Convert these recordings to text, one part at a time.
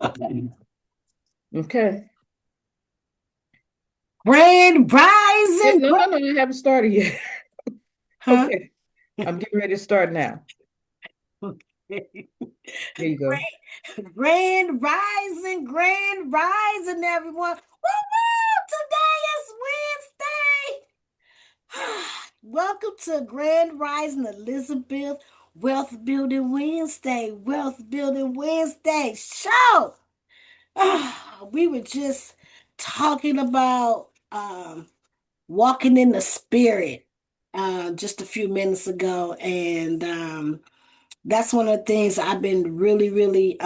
Okay. Grand Yeah, Rising, no, no, no, I haven't started yet. huh? Okay. I'm getting ready to start now. Okay. Here you go. Grand Rising, everyone. Woo woo! Today is Wednesday. Welcome to Grand Rising Elizabeth Wealth Building Wednesday. Wealth Building Wednesday show. We were just talking about walking in the spirit just a few minutes ago, and that's one of the things I've been really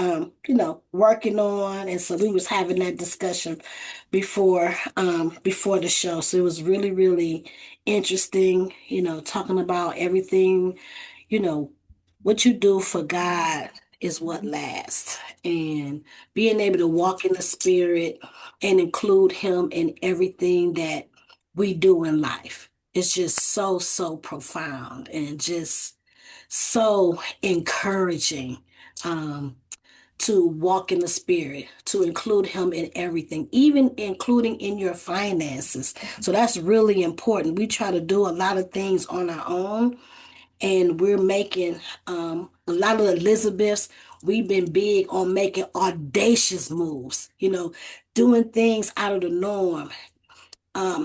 working on. And so we was having that discussion before the show. So it was really interesting, talking about everything, you know, what you do for God is what lasts. And being able to walk in the spirit and include him in everything that we do in life. It's just so profound and just so encouraging um, to walk in the spirit, to include him in everything, even including in your finances. So that's really important. We try to do a lot of things on our own, and we're making a lot of Elizabeths. We've been big on making audacious moves, doing things out of the norm,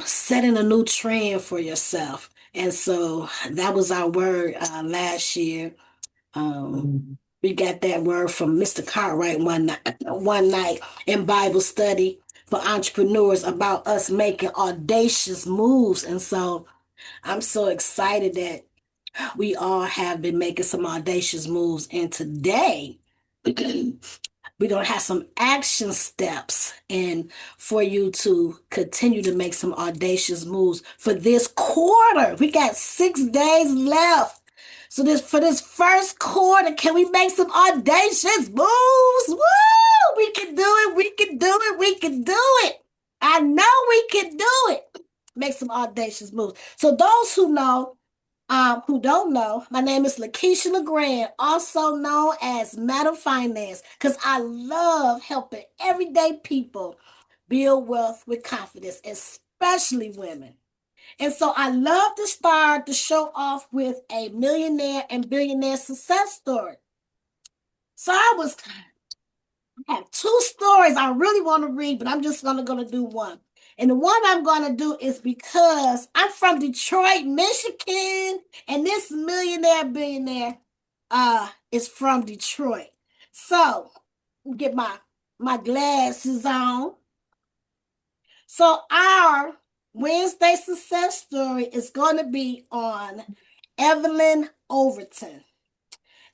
setting a new trend for yourself. And so that was our word last year. We got that word from Mr. Cartwright one night in Bible study for entrepreneurs about us making audacious moves. And so I'm so excited that we all have been making some audacious moves. And today, we're going to have some action steps and for you to continue to make some audacious moves for this quarter. We got 6 days left. So for this first quarter, can we make some audacious moves? Woo! We can do it. We can do it. We can do it. I know we can do it. Make some audacious moves. So those who don't know, my name is Lakeisha LeGrand, also known as Madam Finance, because I love helping everyday people build wealth with confidence, especially women. And so I love to start the show off with a millionaire and billionaire success story. So I have two stories I really want to read, but I'm just gonna do one. And the one I'm gonna do is because I'm from Detroit, Michigan, and this millionaire billionaire is from Detroit. So get my glasses on. So our Wednesday success story is gonna be on Evelyn Overton.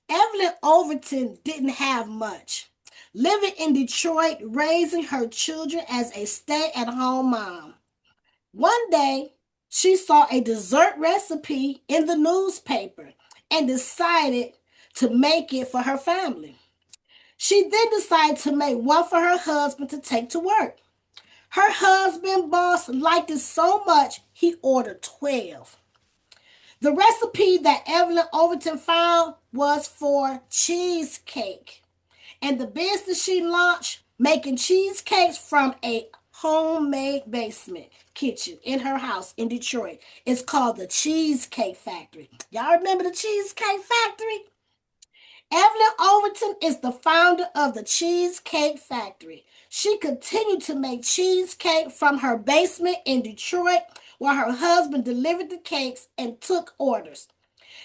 Evelyn Overton didn't have much. Living in Detroit, raising her children as a stay at home mom. One day, she saw a dessert recipe in the newspaper and decided to make it for her family. She then decided to make one for her husband to take to work. Her husband, boss, liked it so much he ordered 12. The recipe that Evelyn Overton found was for cheesecake. And the business she launched, making cheesecakes from a homemade basement kitchen in her house in Detroit, is called the Cheesecake Factory. Y'all remember the Cheesecake Factory? Evelyn Overton is the founder of the Cheesecake Factory. She continued to make cheesecake from her basement in Detroit while her husband delivered the cakes and took orders.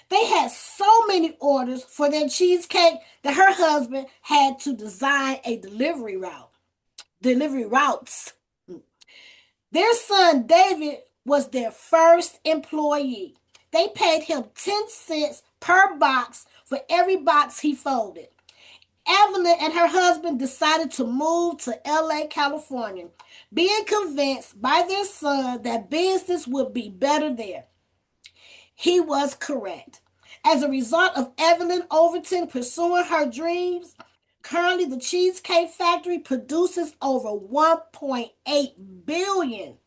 They had so many orders for their cheesecake that her husband had to design a delivery routes. Their son David was their first employee. They paid him 10 cents per box for every box he folded. Evelyn and her husband decided to move to LA, California, being convinced by their son that business would be better there. He was correct. As a result of Evelyn Overton pursuing her dreams, currently the Cheesecake Factory produces over $1.8 billion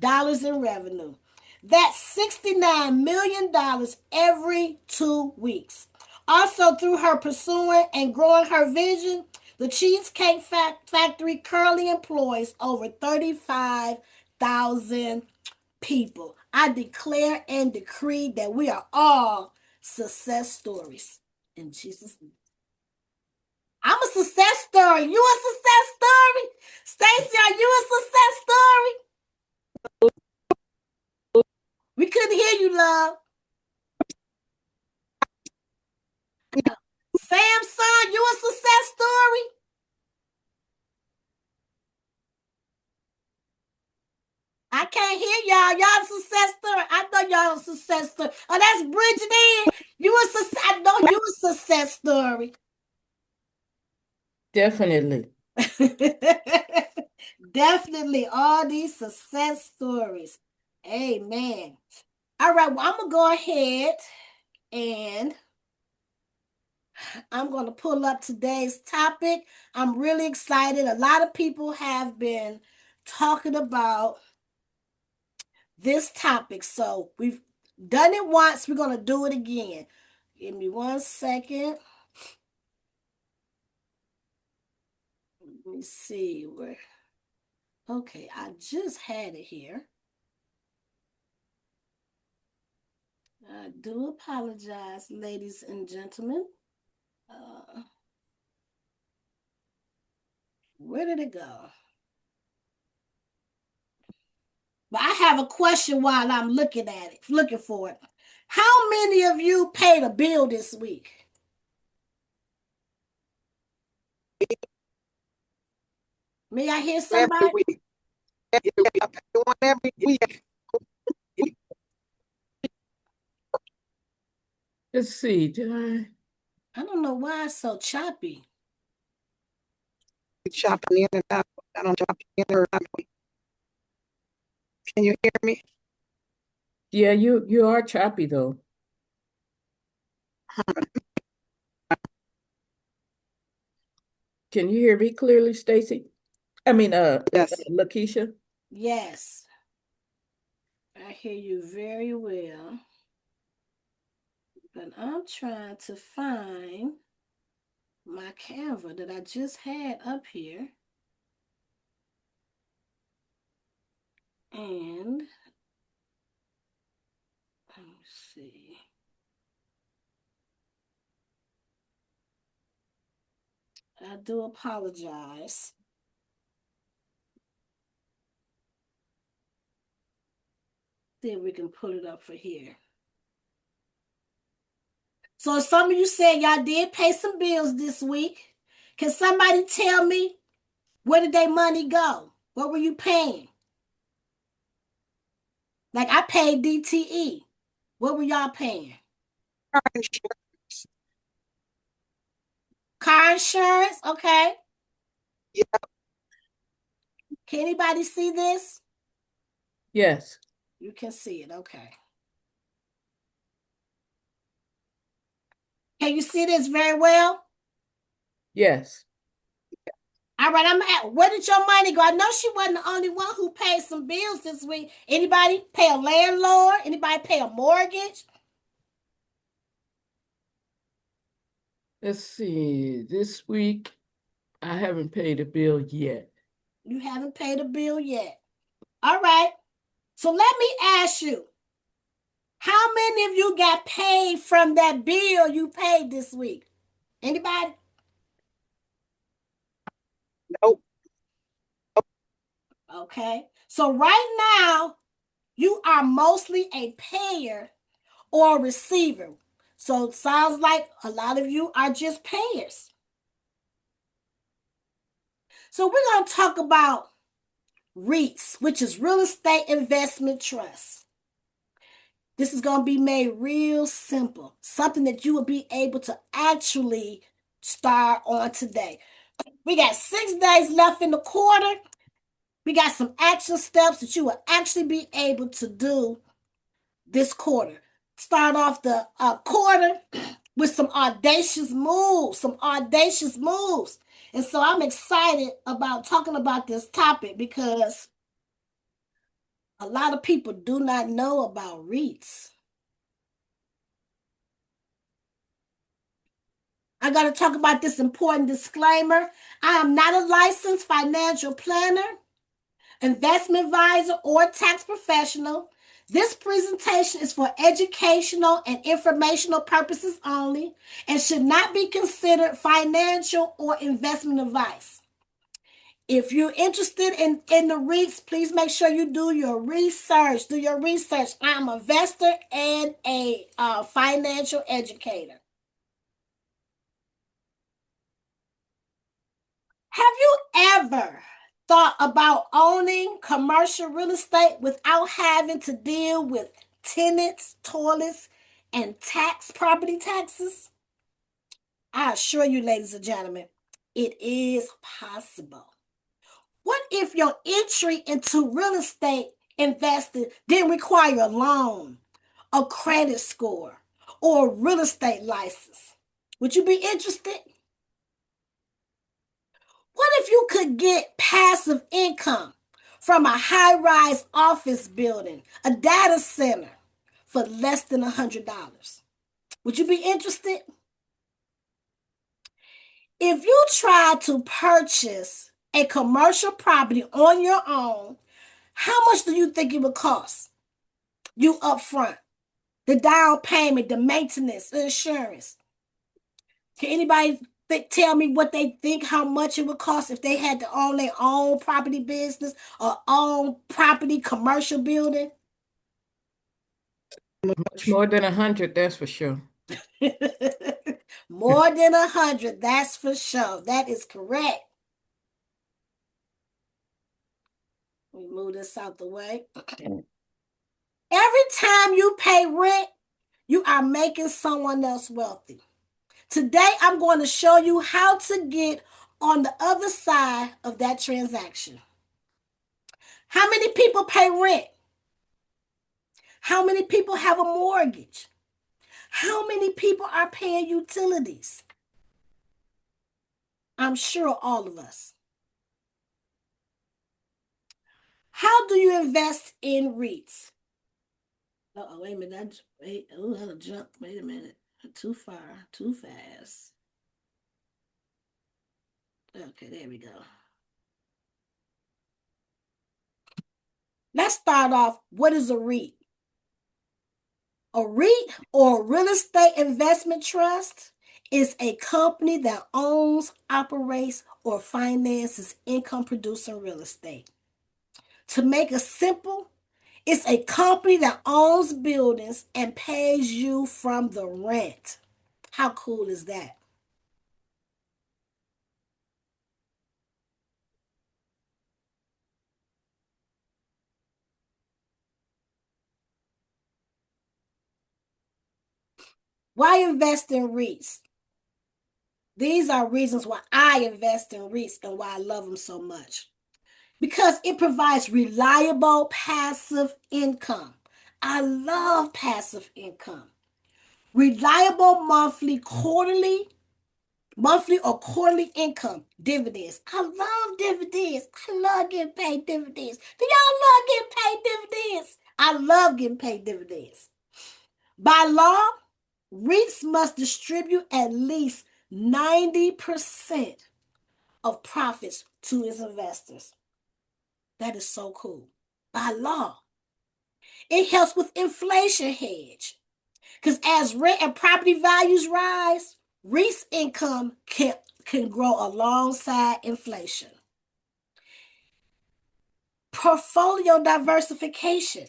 in revenue. That's $69 million every 2 weeks. Also, through her pursuing and growing her vision, The Cheesecake Factory currently employs over 35,000 people. I declare and decree that we are all success stories. In Jesus' name. I'm a success story. You a success story? Stacy, are you a success story? We couldn't hear you, love. Samson, you a success story? I can't hear y'all. Y'all a success story. I know y'all a success story. Oh, that's Bridget in. You a success. I know you a success story. Definitely. Definitely all these success stories. Amen. All right, well, I'm gonna go ahead and I'm gonna pull up today's topic. I'm really excited. A lot of people have been talking about this topic. So we've done it once, we're gonna do it again. Give me 1 second. Let me see where. Okay, I just had it here. I do apologize, ladies and gentlemen. Uh, where did it go? But I have a question while I'm looking at it, looking for it. How many of you paid a bill this week? May I hear Every somebody? week. Every week. Let's see. Did I? I don't know why it's so choppy. Shopping in and out. I don't shop in or out. Can you hear me? Yeah, you are choppy though. Can you hear me clearly, Stacy? I mean, Yes. Lakeisha. Yes, I hear you very well. But I'm trying to find my Canva that I just had up here. And let me see. I do apologize. See if we can pull it up for here. So some of you said y'all did pay some bills this week. Can somebody tell me where did their money go? What were you paying? Like I paid DTE. What were y'all paying? Car insurance. Car insurance? Okay. Yeah. Can anybody see this? Yes, You can see it. Okay. Can you see this very well? yes, All right, I'm at. Where did your money go? I know she wasn't the only one who paid some bills this week. Anybody pay a landlord? Anybody pay a mortgage? let's see. This week I haven't paid a bill yet. You haven't paid a bill yet. All right. So let me ask you, how many of you got paid from that bill you paid this week? Anybody? Nope. Okay. So right now, you are mostly a payer or a receiver. So it sounds like a lot of you are just payers. So we're going to talk about REITs, which is real estate investment trust. This is going to be made real simple, something that you will be able to actually start on today. We got 6 days left in the quarter. We got some action steps that you will actually be able to do this quarter. Start off the quarter with some audacious moves, some audacious moves. And so I'm excited about talking about this topic because a lot of people do not know about REITs. I got to talk about this important disclaimer. I am not a licensed financial planner, investment advisor, or tax professional. This presentation is for educational and informational purposes only and should not be considered financial or investment advice. If you're interested in the REITs, please make sure you do your research. Do your research. I'm an investor and a financial educator. Have you ever thought about owning commercial real estate without having to deal with tenants, toilets, and property taxes? I assure you, ladies and gentlemen, it is possible. What if your entry into real estate investing didn't require a loan, a credit score, or a real estate license? Would you be interested? What if you could get passive income from a high-rise office building, a data center, for less than $100? Would you be interested? If you try to purchase a commercial property on your own, how much do you think it would cost you up front? The down payment, the maintenance, the insurance. Can anybody tell me what they think how much it would cost if they had to own their own property business or own property commercial building? Much more than 100, that's for sure. More than 100, that's for sure. That is correct. Let me move this out the way. Every time you pay rent, you are making someone else wealthy. Today, I'm going to show you how to get on the other side of that transaction. How many people pay rent? How many people have a mortgage? How many people are paying utilities? I'm sure all of us. How do you invest in REITs? Oh, wait a minute. That'll jump. Wait a minute. Too far. Too fast. Okay, there we go. Let's start off. What is a REIT? A REIT, or real estate investment trust, is a company that owns, operates, or finances income producing real estate. To make it simple, it's a company that owns buildings and pays you from the rent. How cool is that? Why invest in REITs? These are reasons why I invest in REITs and why I love them so much. Because it provides reliable passive income. I love passive income. Reliable monthly or quarterly income, dividends. I love dividends. I love getting paid dividends. Do y'all love getting paid dividends? I love getting paid dividends. By law, REITs must distribute at least 90% of profits to its investors. That is so cool. By law. It helps with inflation hedge. Because as rent and property values rise, REITs income can grow alongside inflation. Portfolio diversification.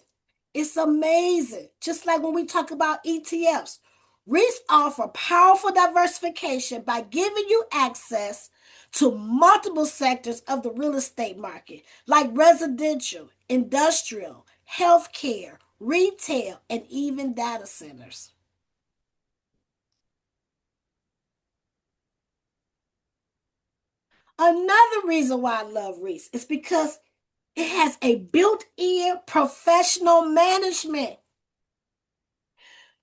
It's amazing. Just like when we talk about ETFs, REITs offer powerful diversification by giving you access to multiple sectors of the real estate market, like residential, industrial, healthcare, retail, and even data centers. Another reason why I love REITs is because it has a built-in professional management.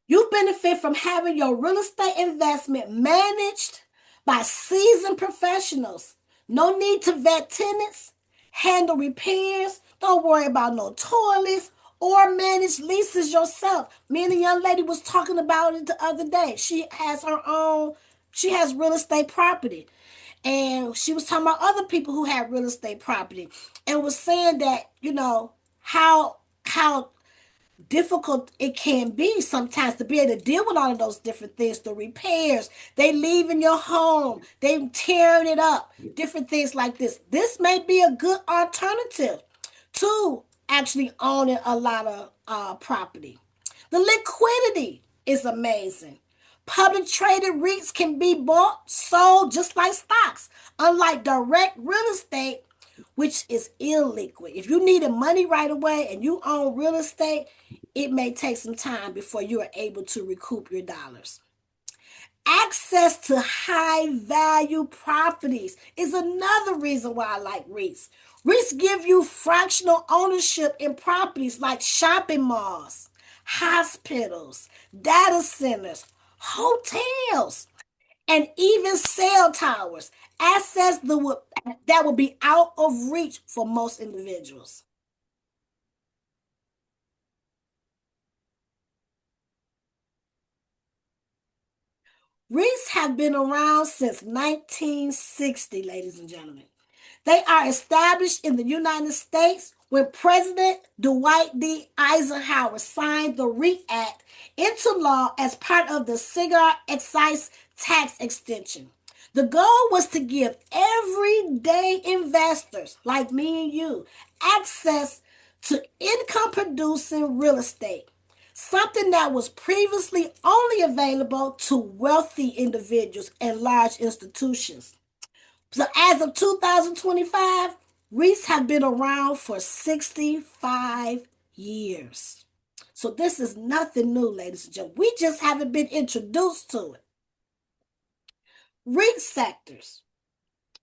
You benefit from having your real estate investment managed by seasoned professionals. No need to vet tenants, handle repairs, don't worry about no toilets, or manage leases yourself. Me and a young lady was talking about it the other day. She has her own She has real estate property. And she was talking about other people who had real estate property and was saying that, how difficult it can be sometimes to be able to deal with all of those different things, the repairs, they leaving your home, they tearing it up, different things like this. This may be a good alternative to actually owning a lot of property. The liquidity is amazing. Public traded REITs can be bought, sold just like stocks, unlike direct real estate, which is illiquid. If you needed money right away and you own real estate, it may take some time before you are able to recoup your dollars. Access to high value properties is another reason why I like REITs. REITs give you fractional ownership in properties like shopping malls, hospitals, data centers, hotels, and even cell towers. Assets that would be out of reach for most individuals. REITs have been around since 1960, ladies and gentlemen. They are established in the United States when President Dwight D. Eisenhower signed the REIT Act into law as part of the cigar excise tax extension. The goal was to give everyday investors like me and you access to income producing real estate, something that was previously only available to wealthy individuals and large institutions. So as of 2025, REITs have been around for 65 years. So this is nothing new, ladies and gentlemen. We just haven't been introduced to it. REIT sectors.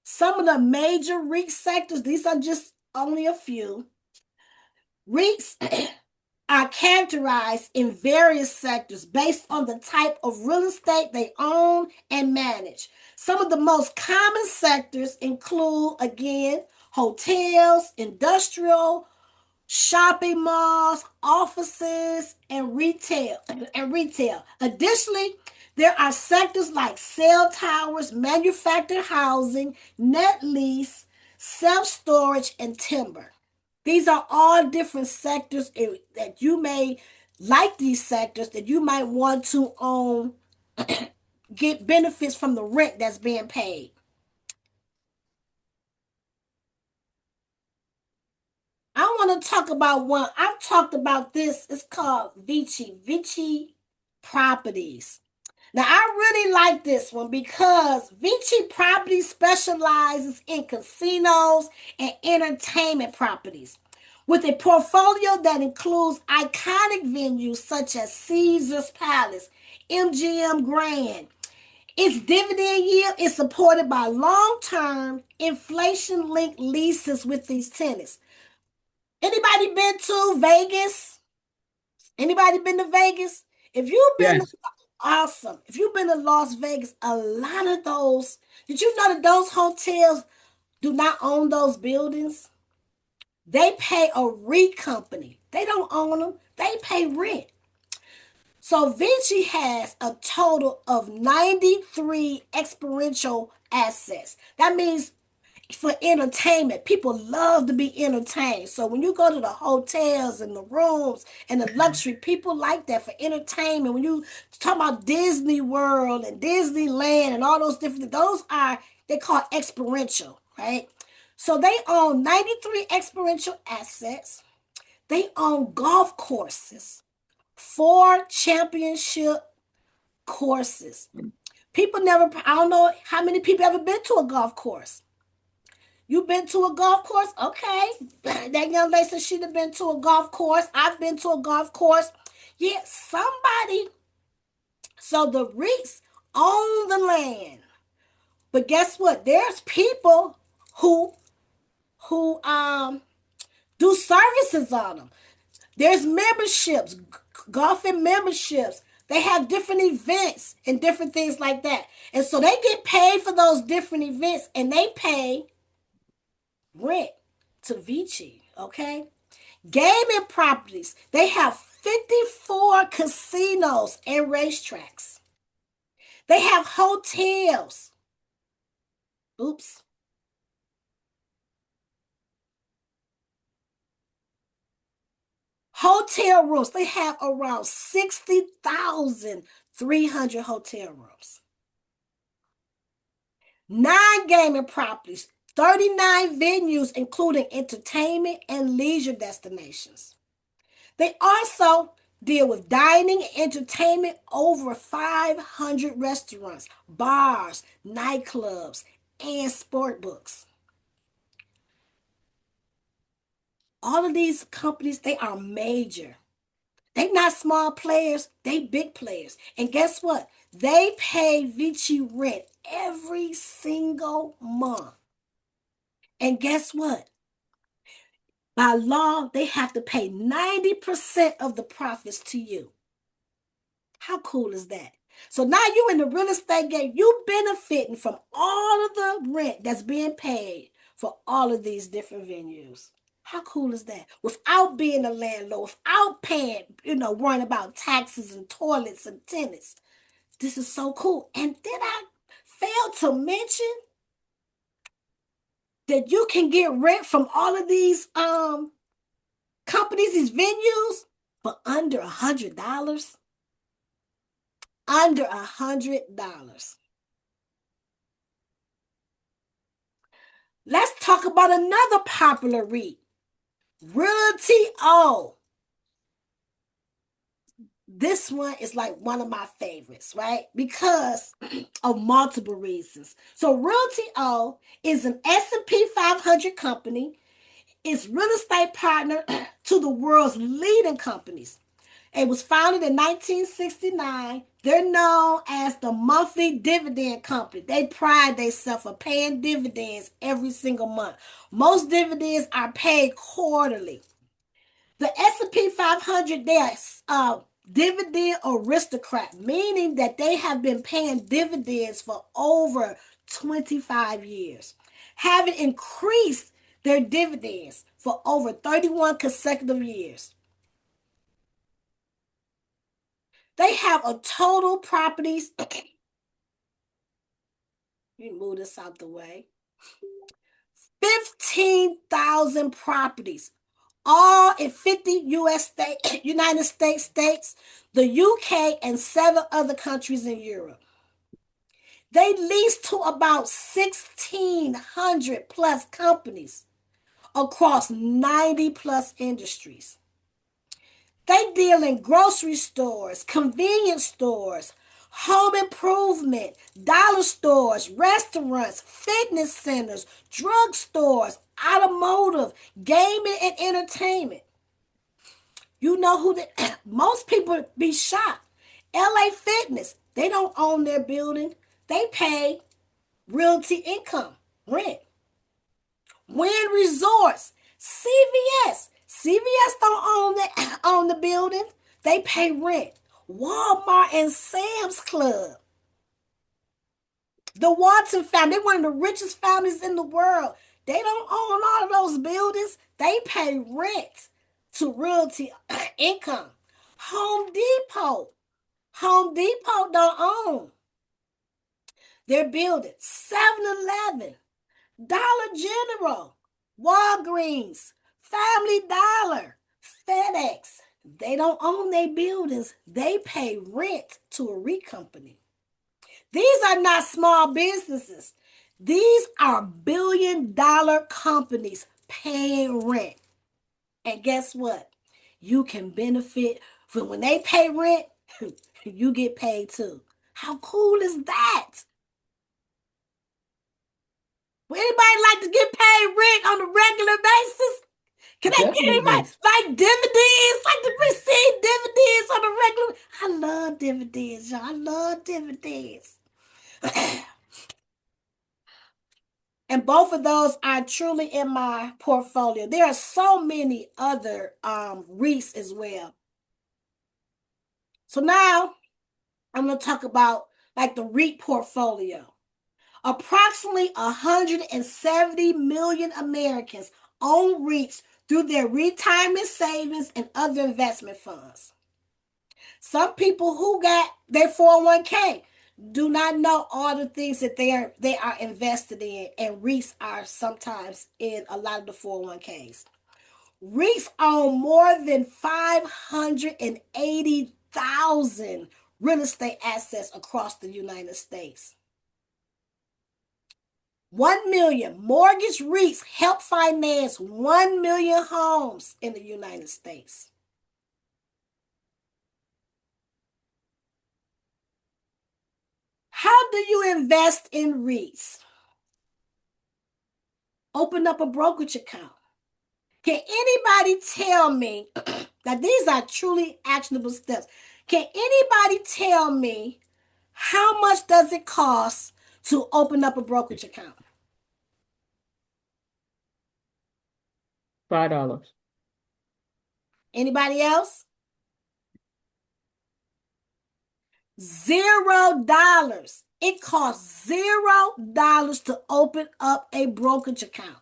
Some of the major REIT sectors, these are just only a few. REITs are characterized in various sectors based on the type of real estate they own and manage. Some of the most common sectors include, again, hotels, industrial, shopping malls, offices, and retail. Additionally, there are sectors like cell towers, manufactured housing, net lease, self-storage, and timber. These are all different sectors that you may like, these sectors that you might want to own, get benefits from the rent that's being paid. I want to talk about one. I've talked about this. It's called Vici Properties. Now, I really like this one because Vici Properties specializes in casinos and entertainment properties with a portfolio that includes iconic venues such as Caesar's Palace, MGM Grand. Its dividend yield is supported by long-term inflation-linked leases with these tenants. Anybody been to Vegas? Anybody been to Vegas? If you've been, Yes. awesome. If you've been to Las Vegas, a lot of those, did you know that those hotels do not own those buildings? They pay a REIT company. They don't own them. They pay rent. So Vinci has a total of 93 experiential assets. That means for entertainment. People love to be entertained. So when you go to the hotels and the rooms and the luxury, people like that for entertainment. When you talk about Disney World and Disneyland and all those different, those are, they call experiential, right? So they own 93 experiential assets. They own golf courses, 4 championship courses. People never, I don't know how many people ever been to a golf course. You been to a golf course? Okay. That young lady said she'd have been to a golf course. I've been to a golf course. Yeah, somebody. So the REITs own the land. But guess what? There's people who who do services on them. There's memberships, golfing memberships. They have different events and different things like that. And so they get paid for those different events and they pay rent to Vici, okay? Gaming properties. They have 54 casinos and racetracks. They have hotels. Oops. Hotel rooms. They have around 60,300 hotel rooms. 9 gaming properties, 39 venues, including entertainment and leisure destinations. They also deal with dining and entertainment, over 500 restaurants, bars, nightclubs, and sport books. All of these companies, they are major. They not small players, they big players. And guess what? They pay Vici rent every single month. And guess what? By law, they have to pay 90% of the profits to you. How cool is that? So now you in the real estate game, you benefiting from all of the rent that's being paid for all of these different venues. How cool is that? Without being a landlord, without paying, worrying about taxes and toilets and tenants. This is so cool. And did I fail to mention that you can get rent from all of these companies, these venues, for under $100? Under $100. Let's talk about another popular REIT, Realty O. This one is like one of my favorites, right? Because of multiple reasons. So Realty O is an S&P 500 company. It's real estate partner to the world's leading companies. It was founded in 1969. They're known as the monthly dividend company. They pride themselves on paying dividends every single month. Most dividends are paid quarterly. The S&P 500, they are dividend aristocrat, meaning that they have been paying dividends for over 25 years, having increased their dividends for over 31 consecutive years. They have a total properties. You move this out the way. 15,000 properties, all in 50 United States, the UK, and 7 other countries in Europe. They lease to about 1,600 plus companies across 90 plus industries. They deal in grocery stores, convenience stores, home improvement, dollar stores, restaurants, fitness centers, drug stores, automotive, gaming, and entertainment. You know who most people be shocked. LA Fitness, they don't own their building. They pay realty income, rent. Wynn Resorts, CVS don't own the building. They pay rent. Walmart and Sam's Club. The Watson family, they're one of the richest families in the world. They don't own all of those buildings. They pay rent to realty income. Home Depot. Home Depot don't own their building. 7-Eleven. Dollar General, Walgreens, Family Dollar, FedEx. They don't own their buildings. They pay rent to a REIT company. These are not small businesses. These are billion-dollar companies paying rent. And guess what? You can benefit from when they pay rent, you get paid too. How cool is that? Would anybody like to get paid rent on a regular basis? Can I get anybody Definitely. like dividends? Like to receive dividends on a regular? I love dividends, y'all. I love dividends. And both of those are truly in my portfolio. There are so many other REITs as well. So now I'm going to talk about like the REIT portfolio. Approximately 170 million Americans own REITs through their retirement savings and other investment funds. Some people who got their 401k, do not know all the things that they are invested in, and REITs are sometimes in a lot of the 401ks. REITs own more than 580,000 real estate assets across the United States. 1 million mortgage REITs help finance 1 million homes in the United States. How do you invest in REITs? Open up a brokerage account. Can anybody tell me that these are truly actionable steps? Can anybody tell me how much does it cost to open up a brokerage account? $5. Anybody else? $0. It costs $0 to open up a brokerage account.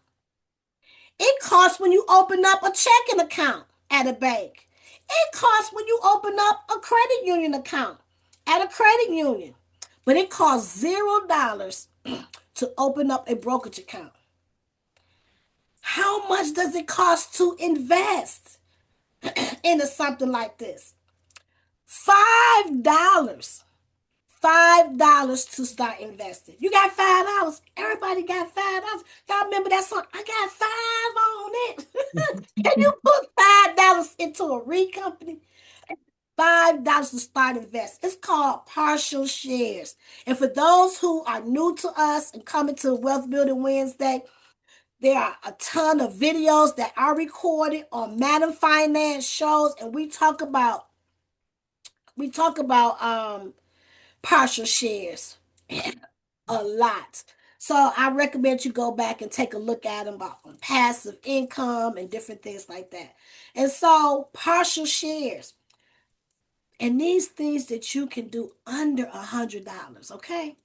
It costs when you open up a checking account at a bank. It costs when you open up a credit union account at a credit union. But it costs $0 to open up a brokerage account. How much does it cost to invest into something like this? $5. $5 to start investing. You got $5. Everybody got $5. Y'all remember that song? I got five on it. Can you put $5 into a REIT company? $5 to start invest. It's called partial shares. And for those who are new to us and coming to Wealth Building Wednesday, there are a ton of videos that are recorded on Madam Finance shows, and we talk about partial shares a lot. So I recommend you go back and take a look at them about passive income and different things like that. And so partial shares and these things that you can do under $100, okay?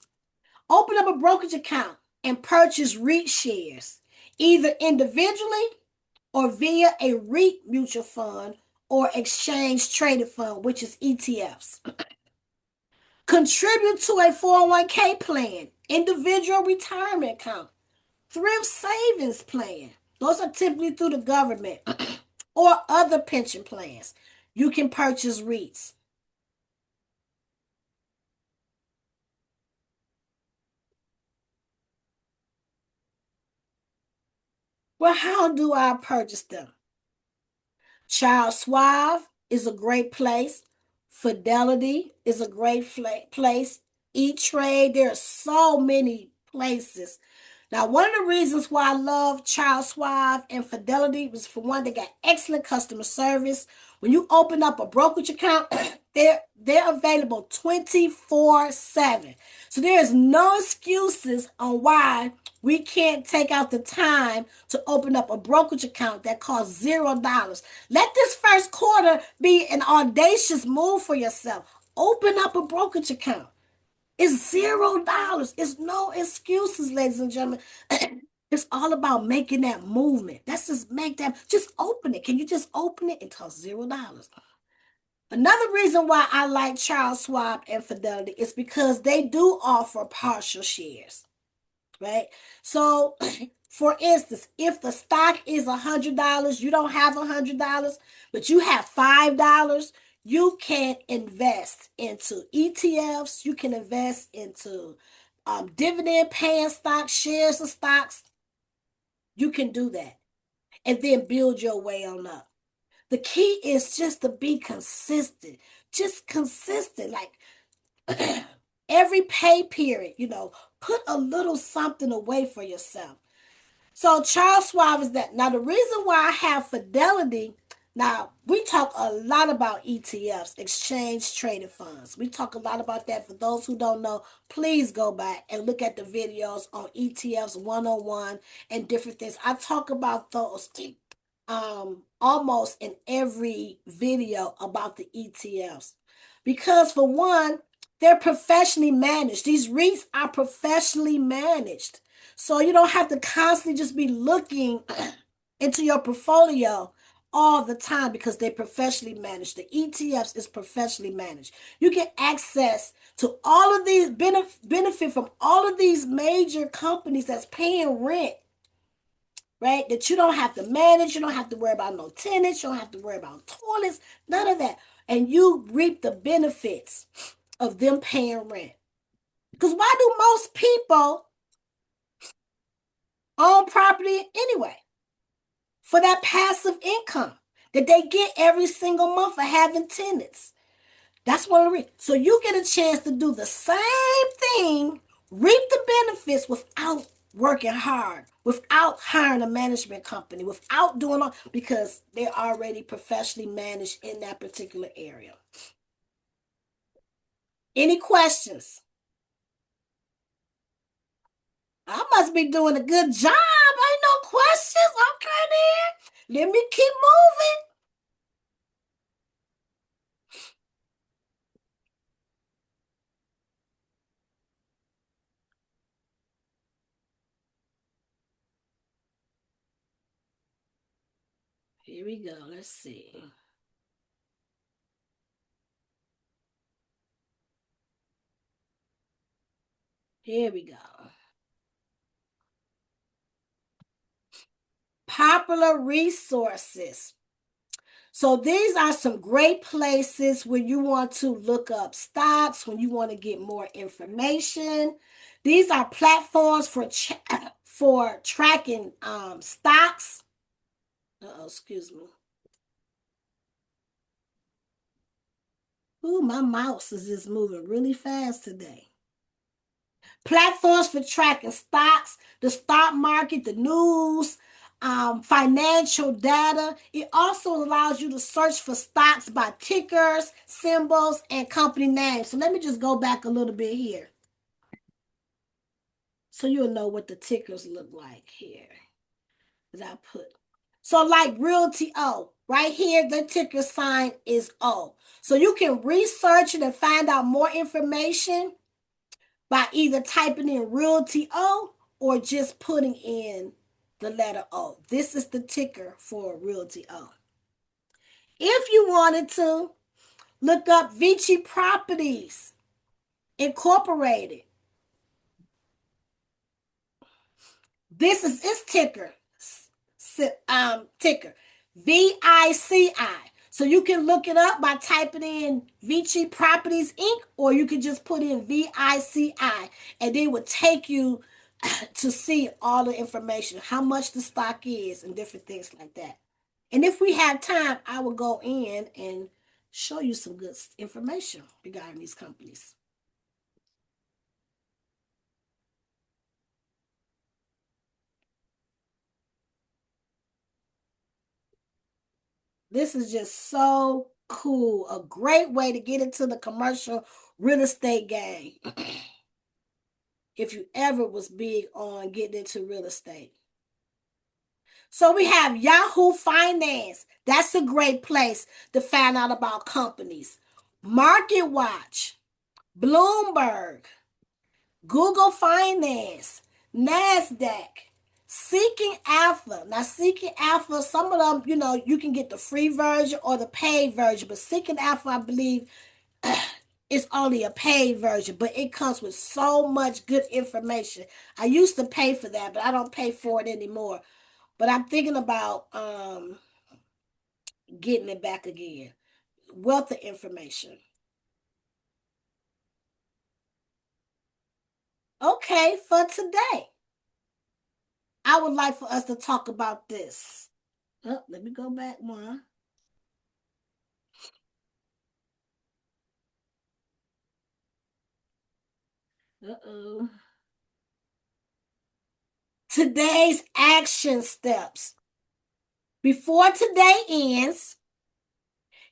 Open up a brokerage account and purchase REIT shares, either individually or via a REIT mutual fund or exchange traded fund, which is ETFs. Contribute to a 401k plan, individual retirement account, thrift savings plan. Those are typically through the government or other pension plans. You can purchase REITs. Well, how do I purchase them? Charles Schwab is a great place. Fidelity is a great place. E-Trade, there are so many places. Now, one of the reasons why I love Charles Schwab and Fidelity was, for one, they got excellent customer service. When you open up a brokerage account, they're available 24/7. So there is no excuses on why we can't take out the time to open up a brokerage account that costs $0. Let this first quarter be an audacious move for yourself. Open up a brokerage account. It's $0. It's no excuses, ladies and gentlemen. It's all about making that movement. Let's just make that, just open it. Can you just open it? It costs $0. Another reason why I like Charles Schwab and Fidelity is because they do offer partial shares, right? So, for instance, if the stock is $100, you don't have $100, but you have $5, you can invest into ETFs. You can invest into dividend paying stocks, shares of stocks. You can do that and then build your way on up. The key is just to be consistent, just consistent. Like every pay period, put a little something away for yourself. So Charles Schwab is that. Now, the reason why I have Fidelity, now we talk a lot about ETFs, exchange traded funds. We talk a lot about that. For those who don't know, please go back and look at the videos on ETFs 101 and different things. I talk about those almost in every video about the ETFs. Because for one, they're professionally managed. These REITs are professionally managed. So you don't have to constantly just be looking into your portfolio all the time because they're professionally managed. The ETFs is professionally managed. You get access to all of these benefit from all of these major companies that's paying rent, right? That you don't have to manage. You don't have to worry about no tenants. You don't have to worry about toilets. None of that. And you reap the benefits of them paying rent. Because why do most people own property anyway? For that passive income that they get every single month for having tenants. That's one of the reasons. So you get a chance to do the same thing, reap the benefits without working hard, without hiring a management company, without doing all, because they're already professionally managed in that particular area. Any questions? I must be doing a good job. Ain't no questions. Okay, then. Let me keep moving. Here we go. Let's see. Here we go. Popular resources. So these are some great places when you want to look up stocks, when you want to get more information. These are platforms for tracking stocks. Excuse me. Ooh, my mouse is just moving really fast today. Platforms for tracking stocks, the stock market, the news, financial data. It also allows you to search for stocks by tickers, symbols, and company names. So let me just go back a little bit here. So you'll know what the tickers look like here that I put. So like Realty O, right here, the ticker sign is O. So you can research it and find out more information by either typing in Realty O or just putting in the letter O. This is the ticker for Realty O. If you wanted to, look up Vici Properties Incorporated. This is its ticker. Ticker VICI. So you can look it up by typing in Vici Properties Inc. or you can just put in VICI and it would take you to see all the information, how much the stock is and different things like that. And if we have time, I will go in and show you some good information regarding these companies. This is just so cool. A great way to get into the commercial real estate game. If you ever was big on getting into real estate. So we have Yahoo Finance. That's a great place to find out about companies. Market Watch, Bloomberg, Google Finance, NASDAQ, Seeking Alpha. Now, Seeking Alpha, some of them, you can get the free version or the paid version, but Seeking Alpha, I believe, it's only a paid version, but it comes with so much good information. I used to pay for that, but I don't pay for it anymore. But I'm thinking about getting it back again. Wealth of information. Okay, for today, I would like for us to talk about this. Oh, let me go back one. Uh-oh. Today's action steps. Before today ends,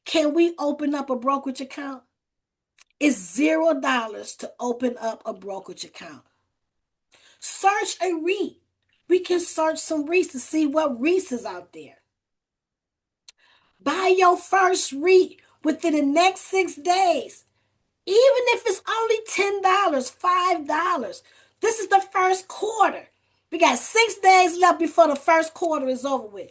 can we open up a brokerage account? It's $0 to open up a brokerage account. Search a REIT. We can search some REITs to see what REITs is out there. Buy your first REIT within the next 6 days. Even if it's only $10, $5. This is the first quarter. We got 6 days left before the first quarter is over with.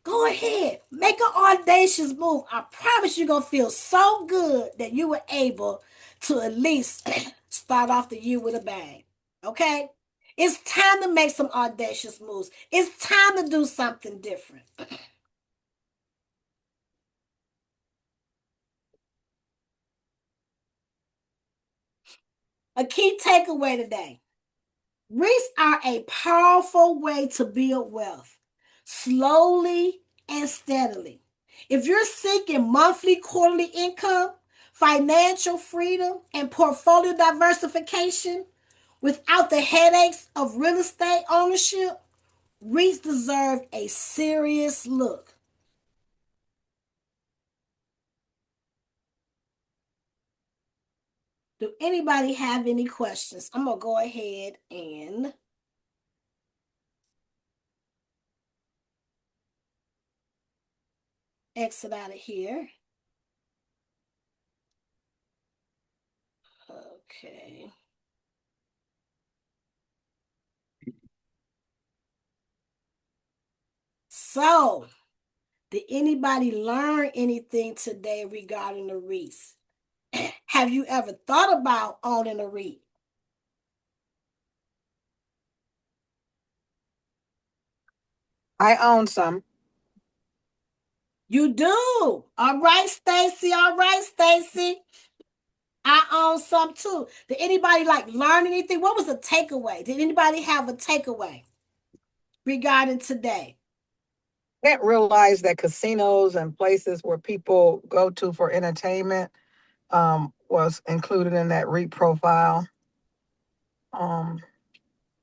Go ahead, make an audacious move. I promise you're gonna feel so good that you were able to at least start off the year with a bang. Okay? It's time to make some audacious moves. It's time to do something different. A key takeaway today. REITs are a powerful way to build wealth slowly and steadily. If you're seeking monthly, quarterly income, financial freedom, and portfolio diversification without the headaches of real estate ownership, REITs deserve a serious look. Do anybody have any questions? I'm going to go ahead and exit out of here. Okay. So, did anybody learn anything today regarding the REITs? Have you ever thought about owning a REIT? I own some. You do. All right, Stacy. All right, Stacy. I own some too. Did anybody like learn anything? What was the takeaway? Did anybody have a takeaway regarding today? I didn't realize that casinos and places where people go to for entertainment was included in that REIT profile. Um,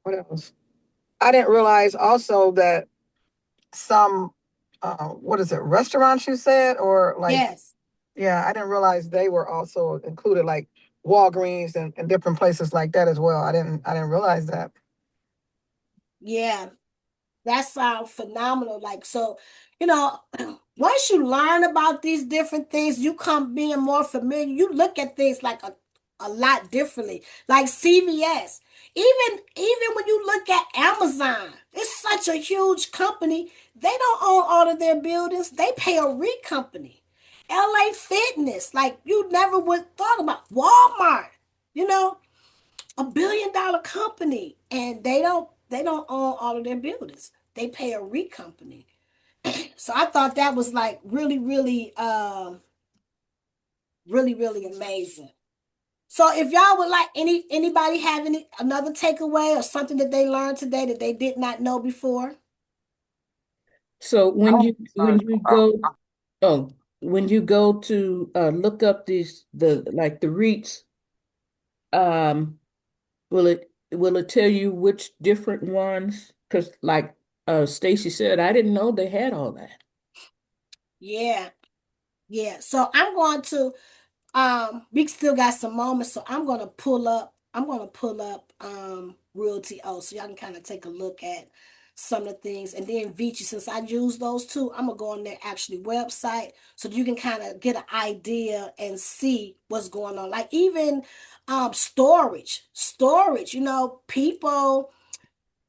what else? I didn't realize also that some, what is it, restaurants you said, or like, Yes. yeah, I didn't realize they were also included, like Walgreens and different places like that as well. I didn't realize that. Yeah. That sounds phenomenal. Like, so, you know, once you learn about these different things, you come being more familiar. You look at things like a lot differently. Like CVS. Even when you look at Amazon, it's such a huge company. They don't own all of their buildings. They pay a REIT company. LA Fitness, like you never would thought about. Walmart, you know, $1 billion company, and they don't own all of their buildings. They pay a REIT company. So I thought that was like really amazing. So if y'all would like anybody have any another takeaway or something that they learned today that they did not know before? So Oh, when you go oh when you go to look up the REITs, um will it tell you which different ones? Because like Stacy said, I didn't know they had all that. Yeah, yeah. So I'm going to we still got some moments, so I'm gonna pull up Realty O so y'all can kind of take a look at some of the things. And then Vici, since I use those two, I'm gonna go on their actually website so that you can kind of get an idea and see what's going on. Like even storage, people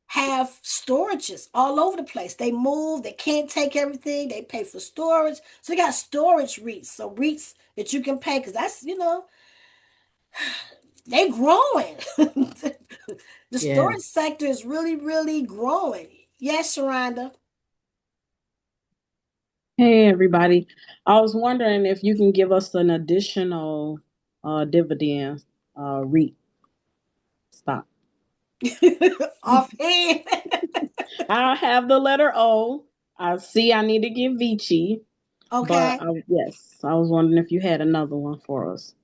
have storages all over the place. They move, they can't take everything, they pay for storage. So you got storage REITs. So REITs that you can pay because that's, they growing. The Yeah. storage sector is really growing. Yes, Sharonda. Hey everybody. I was wondering if you can give us an additional dividend REIT stock. Offhand. I have the letter O. I see I need to give Vici, but Okay. yes, I was wondering if you had another one for us.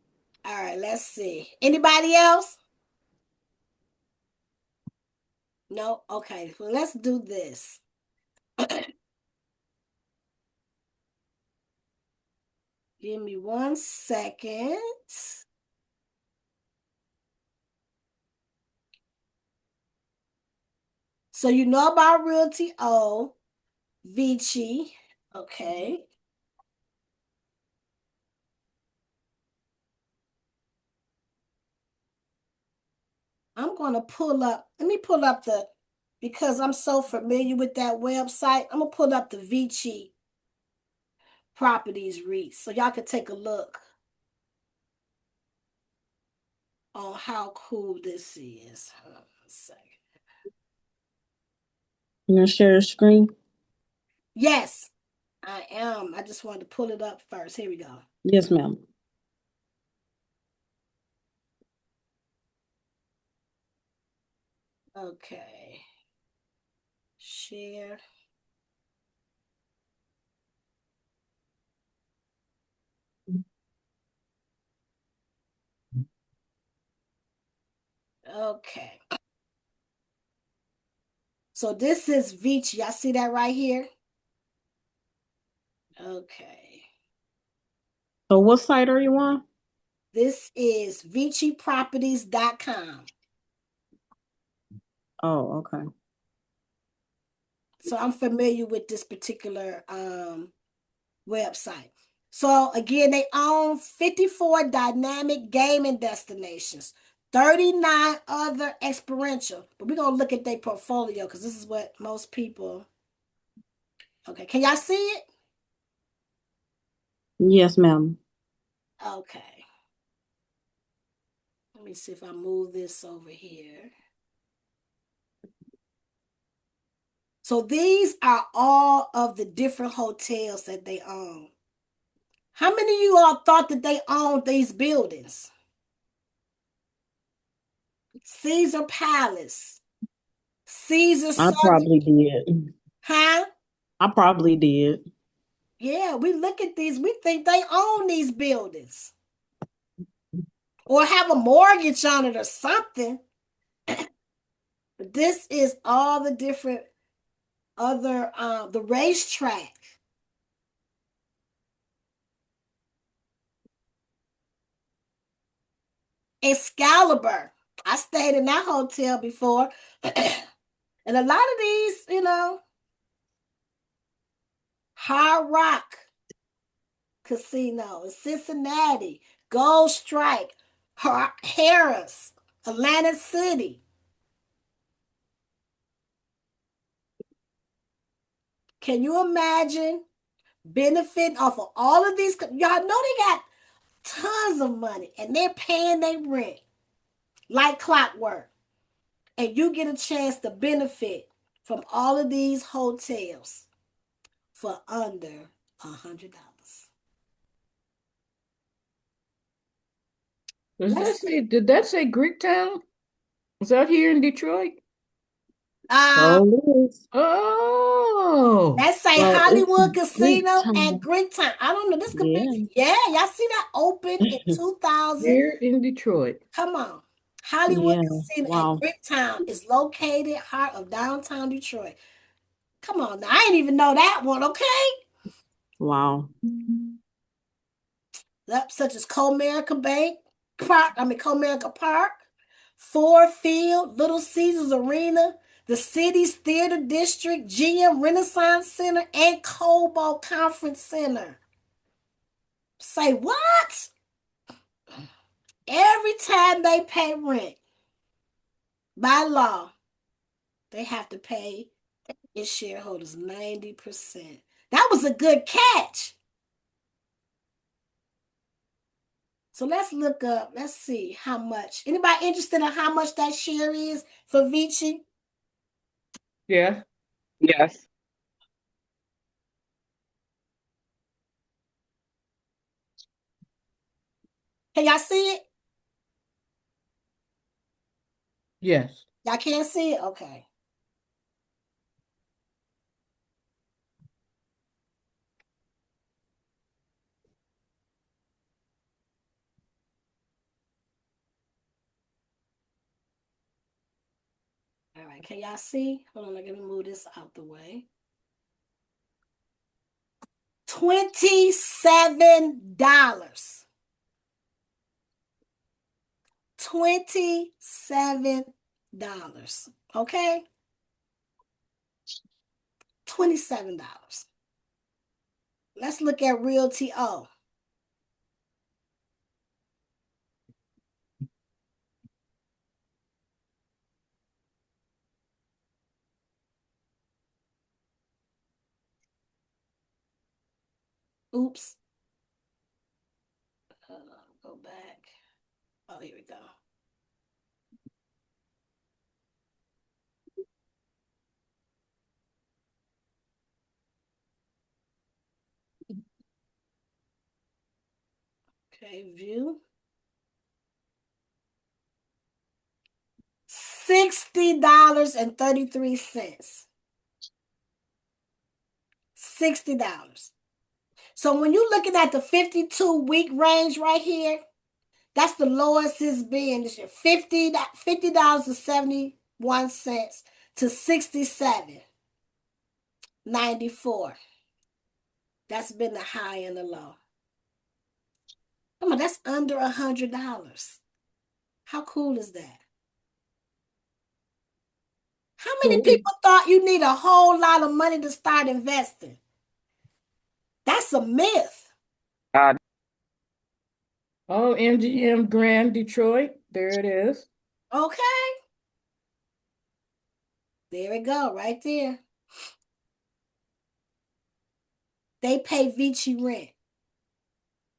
All right, let's see. Anybody else? No? Okay. Well, let's do this. Give me 1 second. So you know about Realty O, Vici. Okay. I'm gonna pull up. Let me pull up the because I'm so familiar with that website. I'm gonna pull up the Vici Properties REITs so y'all can take a look on how cool this is. Hold on a second. You gonna share the screen? Yes, I am. I just wanted to pull it up first. Here we go. Yes, ma'am. Okay. Share. Okay. So this is Vici. Y'all see that right here? Okay. So what site are you on? This is ViciProperties.com. Oh, okay. So I'm familiar with this particular website. So again, they own 54 dynamic gaming destinations, 39 other experiential. But we're gonna look at their portfolio because this is what most people. Okay, can y'all see it? Yes, ma'am. Okay. Let me see if I move this over here. So these are all of the different hotels that they own. How many of you all thought that they owned these buildings? Caesar Palace, Caesar I Southern, probably did. huh? I probably did. Yeah, we look at these, we think they own these buildings or have a mortgage on it or something. But this is all the different other the racetrack. Excalibur. I stayed in that hotel before. And a lot of these, Hard Rock Casino in Cincinnati, Gold Strike, Harris, Atlantic City. Can you imagine benefiting off of all of these? Y'all know they got tons of money and they're paying their rent like clockwork. And you get a chance to benefit from all of these hotels for under $100. Let's Did that say Greektown? Is that here in Detroit? uh So it is. Oh, let's say So it's Hollywood Greek Casino and time. Greek Time. I don't know. This could be, Yeah. yeah, y'all see that open in 2000. here in Detroit. Come on. Hollywood Yeah. Casino at Wow. Greek Town is located heart of downtown Detroit. Come on, now, I didn't even know that one, okay? Wow. Yep, such as Comerica Bank, Comerica Park, Ford Field, Little Caesars Arena, the city's theater district, GM Renaissance Center, and Cobo Conference Center. Say what? Every time they pay rent, by law, they have to pay its shareholders 90%. That was a good catch. So let's look up, let's see how much. Anybody interested in how much that share is for Vici? Yeah. Yes. Can y'all see it? Yes. Y'all can't see it? Okay. All right. Can y'all see? Hold on. Let me move this out the way. $27. $27. Okay. $27. Let's look at Realty O. Oops. Go back. Oh, here we go. Okay, view. $60.33. $60. So when you're looking at the 52-week range right here, that's the lowest it's been this year. $50.71 to 67.94. That's been the high and the low. Come on, that's under $100. How cool is that? How many Cool. people thought you need a whole lot of money to start investing? That's a myth. Oh, MGM Grand Detroit. There it is. Okay, there we go, right there. They pay Vici rent.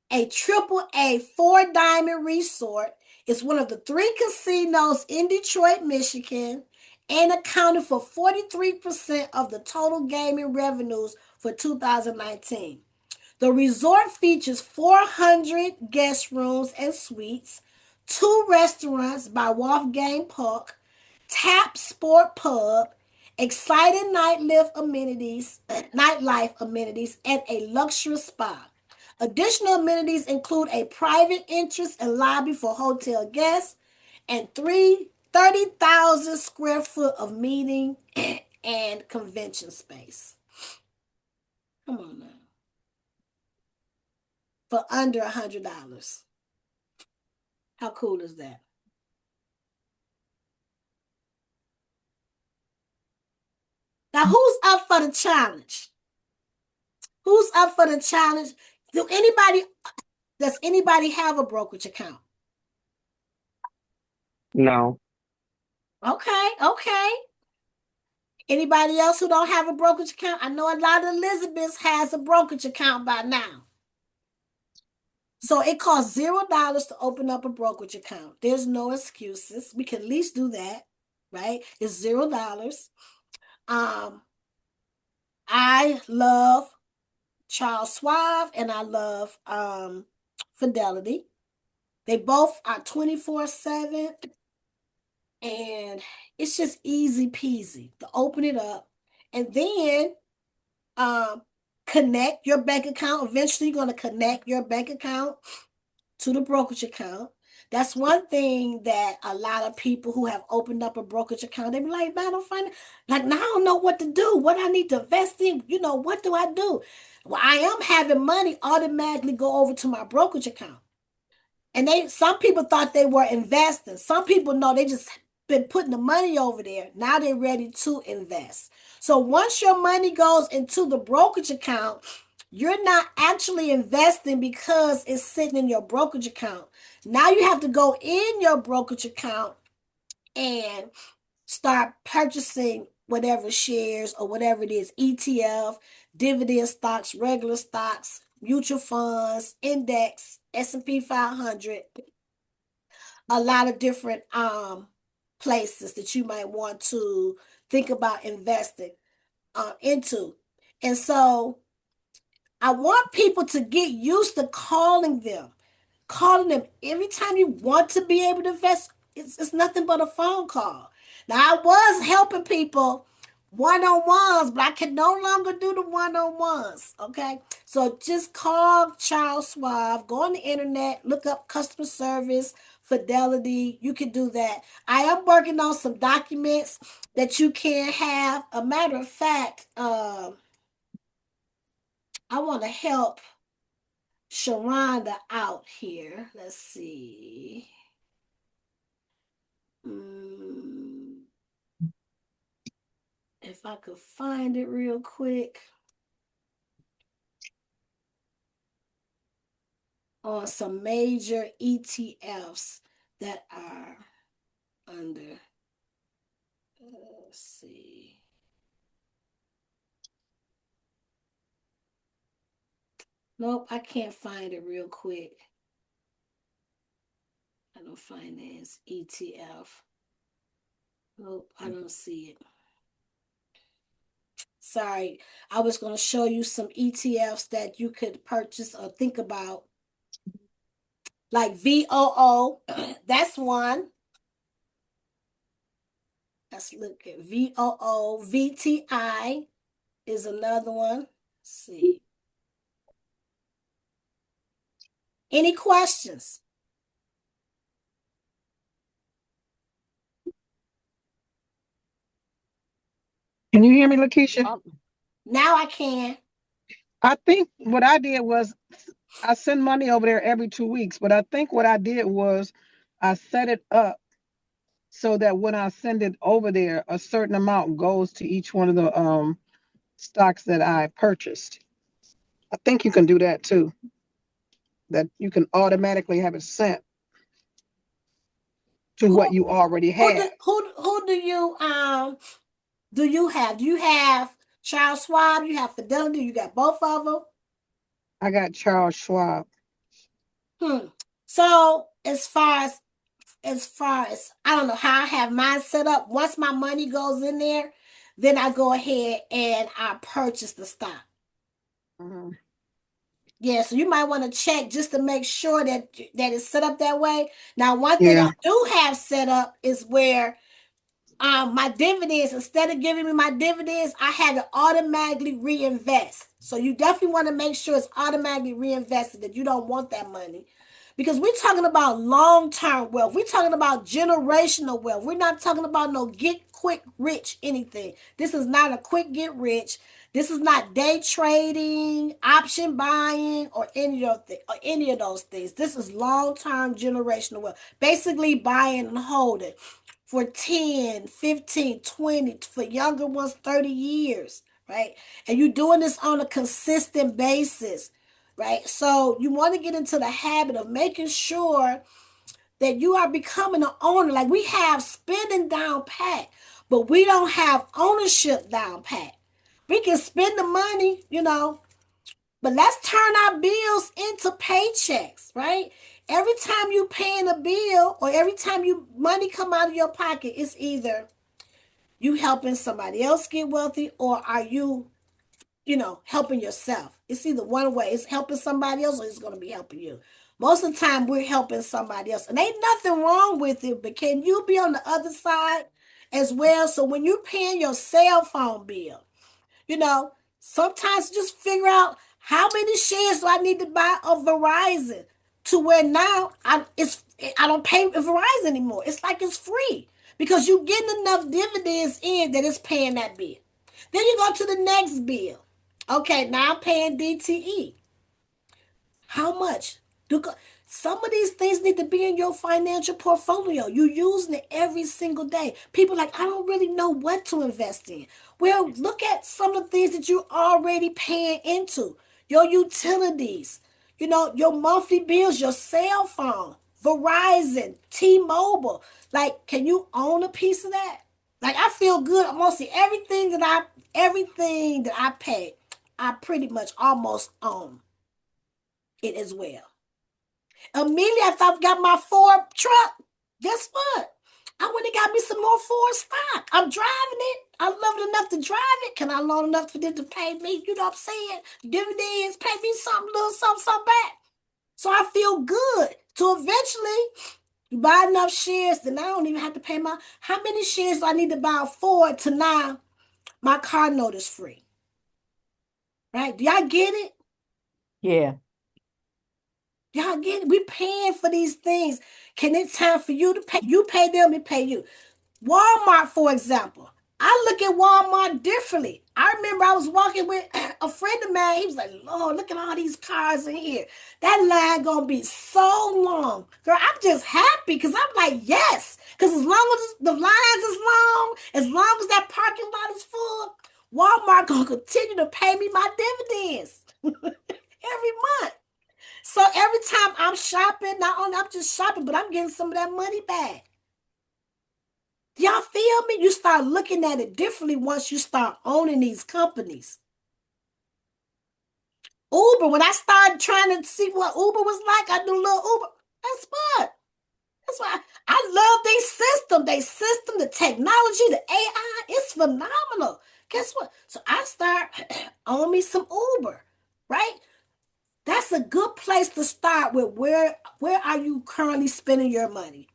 A triple A four diamond resort is one of the three casinos in Detroit, Michigan, and accounted for 43% of the total gaming revenues for 2019. The resort features 400 guest rooms and suites, two restaurants by Wolfgang Puck, Tap Sport Pub, exciting nightlife amenities, and a luxurious spa. Additional amenities include a private entrance and lobby for hotel guests and 30,000 square foot of meeting and convention space. Come on now. For under $100. How cool is that? Now, who's up for the challenge? Who's up for the challenge? Does anybody have a brokerage account? No. Okay, okay. Anybody else who don't have a brokerage account? I know a lot of Elizabeths has a brokerage account by now. So it costs $0 to open up a brokerage account. There's no excuses. We can at least do that, right? It's $0. I love Charles Schwab and I love Fidelity. They both are 24/7 and it's just easy peasy to open it up and then um connect your bank account. Eventually, you're going to connect your bank account to the brokerage account. That's one thing that a lot of people who have opened up a brokerage account, they be like, man, I don't find it. Like, now I don't know what to do, what I need to invest in. What do I do? Well, I am having money automatically go over to my brokerage account. And some people thought they were investing. Some people know they just been putting the money over there. Now they're ready to invest. So once your money goes into the brokerage account, you're not actually investing because it's sitting in your brokerage account. Now you have to go in your brokerage account and start purchasing whatever shares or whatever it is, ETF, dividend stocks, regular stocks, mutual funds, index, S&P 500, a lot of different places that you might want to think about investing into. And so I want people to get used to calling them every time you want to be able to invest. It's nothing but a phone call. Now, I was helping people one-on-ones, but I can no longer do the one-on-ones. Okay. So just call Charles Schwab, go on the internet, look up customer service, Fidelity. You can do that. I am working on some documents that you can have. A matter of fact, I want to help Sharonda out here. Let's see. If I could find it real quick on some major ETFs that are under. Let's see. Nope, I can't find it real quick. I don't find it. ETF. Nope, I don't see it. Sorry, I was going to show you some ETFs that you could purchase or think about, like VOO. That's one. Let's look at VOO. VTI is another one. Let's see. Any questions? Can you hear me, Lakeisha? Now I can. I think what I did was I send money over there every 2 weeks, but I think what I did was I set it up so that when I send it over there, a certain amount goes to each one of the stocks that I purchased. I think you can do that too. That you can automatically have it sent to Who what you already who have. do who do you have? Do you have Charles Schwab? You have Fidelity? You got both of them? I got Charles Schwab. Hmm. So as far as I don't know how I have mine set up. Once my money goes in there, then I go ahead and I purchase the stock. Mhm. Yeah, so you might want to check just to make sure that it's set up that way. Now, one thing Yeah. I do have set up is where my dividends, instead of giving me my dividends, I had to automatically reinvest. So you definitely want to make sure it's automatically reinvested, that you don't want that money. Because we're talking about long-term wealth. We're talking about generational wealth. We're not talking about no get quick rich anything. This is not a quick get rich. This is not day trading, option buying, or any of those things. This is long-term generational wealth. Basically buying and holding for 10, 15, 20, for younger ones, 30 years, right? And you're doing this on a consistent basis, right? So you want to get into the habit of making sure that you are becoming an owner. Like, we have spending down pat, but we don't have ownership down pat. We can spend the money, but let's turn our bills into paychecks, right? Every time you paying a bill or every time you money come out of your pocket, it's either you helping somebody else get wealthy, or are you, helping yourself. It's either one way. It's helping somebody else or it's going to be helping you. Most of the time we're helping somebody else. And ain't nothing wrong with it, but can you be on the other side as well? So when you're paying your cell phone bill, you know, sometimes just figure out how many shares do I need to buy of Verizon, to where now I don't pay Verizon anymore. It's like it's free because you're getting enough dividends in that it's paying that bill. Then you go to the next bill. Okay, now I'm paying DTE. How much? Some of these things need to be in your financial portfolio. You're using it every single day. People are like, I don't really know what to invest in. Well, look at some of the things that you're already paying into. Your utilities, your monthly bills, your cell phone, Verizon, T-Mobile. Like, can you own a piece of that? Like, I feel good. Mostly everything that I pay, I pretty much almost own it as well. Immediately after I got my Ford truck, guess what? I went and got me some more Ford stock. I'm driving it. I love it enough to drive it. Can I loan enough for them to pay me? You know what I'm saying? Dividends, pay me something, little something, something back. So I feel good. So eventually, you buy enough shares, then I don't even have to pay my. How many shares do I need to buy Ford to now my car note is free? Right? Do y'all get it? Yeah. Y'all get it? We paying for these things. Can it's time for you to pay? You pay them, we pay you. Walmart, for example. I look at Walmart differently. I remember I was walking with a friend of mine. He was like, Lord, look at all these cars in here. That line gonna be so long. Girl, I'm just happy because I'm like, yes. Because as long as the lines is long, as long as that parking lot is full, Walmart gonna continue to pay me my dividends every month. So every time I'm shopping, not only I'm just shopping, but I'm getting some of that money back. Y'all feel me? You start looking at it differently once you start owning these companies. Uber, when I started trying to see what Uber was like, I do a little Uber. That's what. That's why I love their system, the technology, the AI. It's phenomenal. Guess what? So I start on me some Uber, right? That's a good place to start with. Where are you currently spending your money?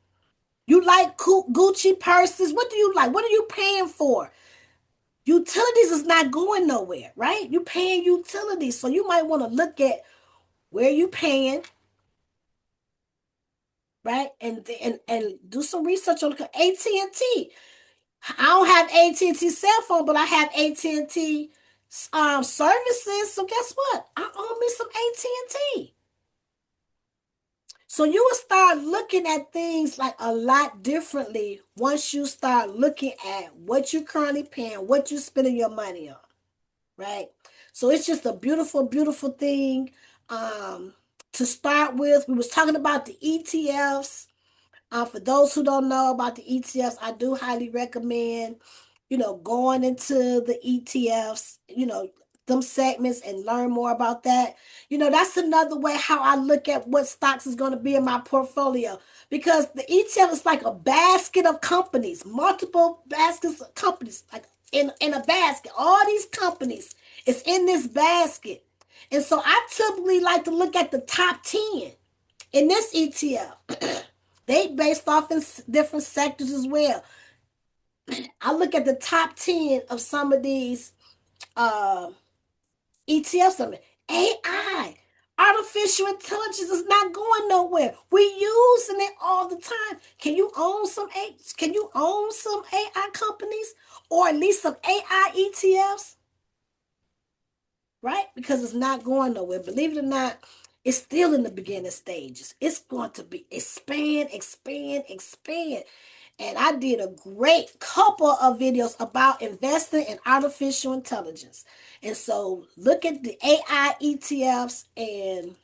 You like Gucci purses? What do you like? What are you paying for? Utilities is not going nowhere, right? You paying utilities, so you might want to look at where you paying, right? And do some research on AT&T. I don't have AT&T cell phone, but I have AT&T services. So guess what? I own me some AT&T. So you will start looking at things like a lot differently once you start looking at what you're currently paying, what you're spending your money on, right? So it's just a beautiful, beautiful thing um, to start with. We was talking about the ETFs. For those who don't know about the ETFs, I do highly recommend, going into the ETFs, them segments and learn more about that. That's another way how I look at what stocks is going to be in my portfolio because the ETF is like a basket of companies, multiple baskets of companies, like in a basket. All these companies is in this basket. And so I typically like to look at the top 10 in this ETF. They based off in different sectors as well. I look at the top 10 of some of these uh, ETFs. AI, artificial intelligence is not going nowhere. We're using it all the time. Can you own some AI companies or at least some AI ETFs? Right? Because it's not going nowhere. Believe it or not, it's still in the beginning stages. It's going to be expand, expand, expand. And I did a great couple of videos about investing in artificial intelligence. And so look at the AI ETFs and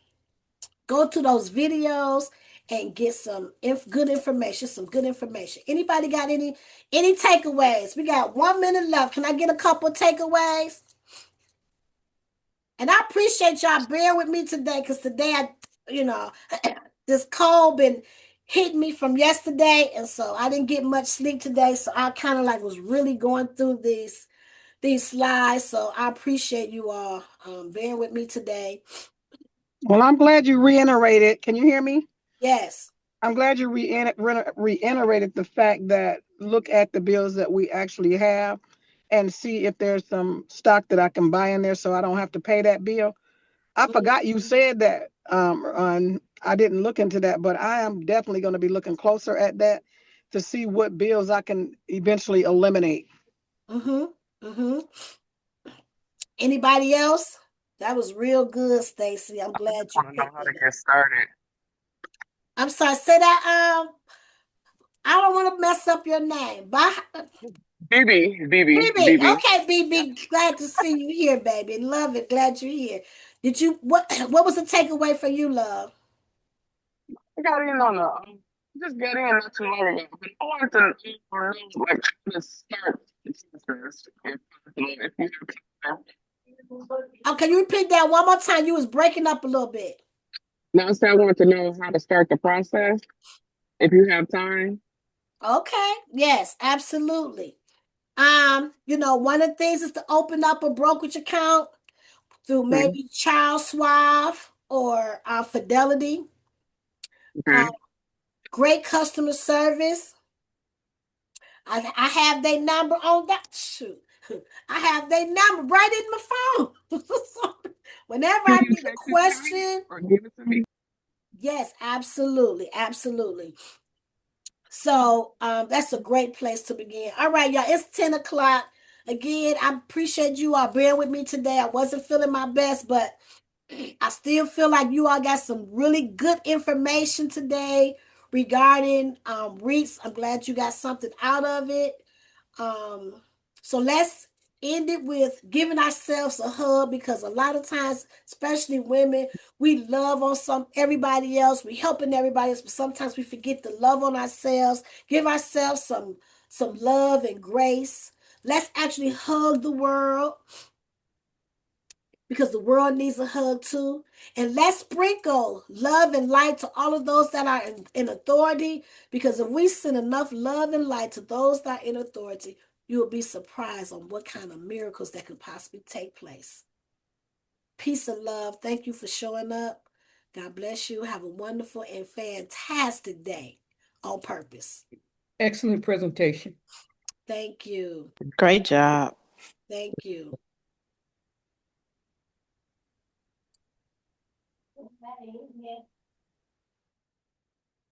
go to those videos and get some good information, some good information. Anybody got any takeaways? We got 1 minute left. Can I get a couple takeaways? And I appreciate y'all bearing with me today because today this cold been hitting me from yesterday, and so I didn't get much sleep today. So I kind of like was really going through these slides. So I appreciate you all bearing with me today. Well, I'm glad you reiterated. Can you hear me? Yes. I'm glad you reiterated the fact that look at the bills that we actually have and see if there's some stock that I can buy in there so I don't have to pay that bill. I forgot you said that. I didn't look into that, but I am definitely going to be looking closer at that to see what bills I can eventually eliminate. Mm-hmm. Mm-hmm. Anybody else? That was real good, Stacy. I'm I glad just you want to know picked how it to up. get started. I'm sorry. Say that. I don't want to mess up your name. Bye. BB. BB. Okay, Yep. BB. Glad to see you here, baby. Love it. Glad you're here. Did you what was the takeaway for you, love? I got in on just got in not too long ago, but I wanted to know, like, how to start the process if you have time. Oh, can you repeat that one more time? You was breaking up a little bit. Now, so I wanted to know how to start the process if you have time. Okay. Yes, absolutely. One of the things is to open up a brokerage account through Okay. maybe Charles Schwab or Fidelity. Uh, Okay. Great customer service. I have their number on that. Shoot. I have their number right in my phone. So whenever Can I you need a text it to me question, or give it to me? yes, absolutely. Absolutely. So that's a great place to begin. All right, y'all. It's 10 o'clock. Again, I appreciate you all bearing with me today. I wasn't feeling my best, but I still feel like you all got some really good information today regarding REITs. I'm glad you got something out of it. Um, so let's end it with giving ourselves a hug because a lot of times, especially women, we love on everybody else, we helping everybody else, but sometimes we forget to love on ourselves, give ourselves some love and grace. Let's actually hug the world. because the world needs a hug too. And let's sprinkle love and light to all of those that are in authority, because if we send enough love and light to those that are in authority, you will be surprised on what kind of miracles that could possibly take place. Peace and love. Thank you for showing up. God bless you. Have a wonderful and fantastic day on purpose. Excellent presentation. Thank you. Great job. Thank you.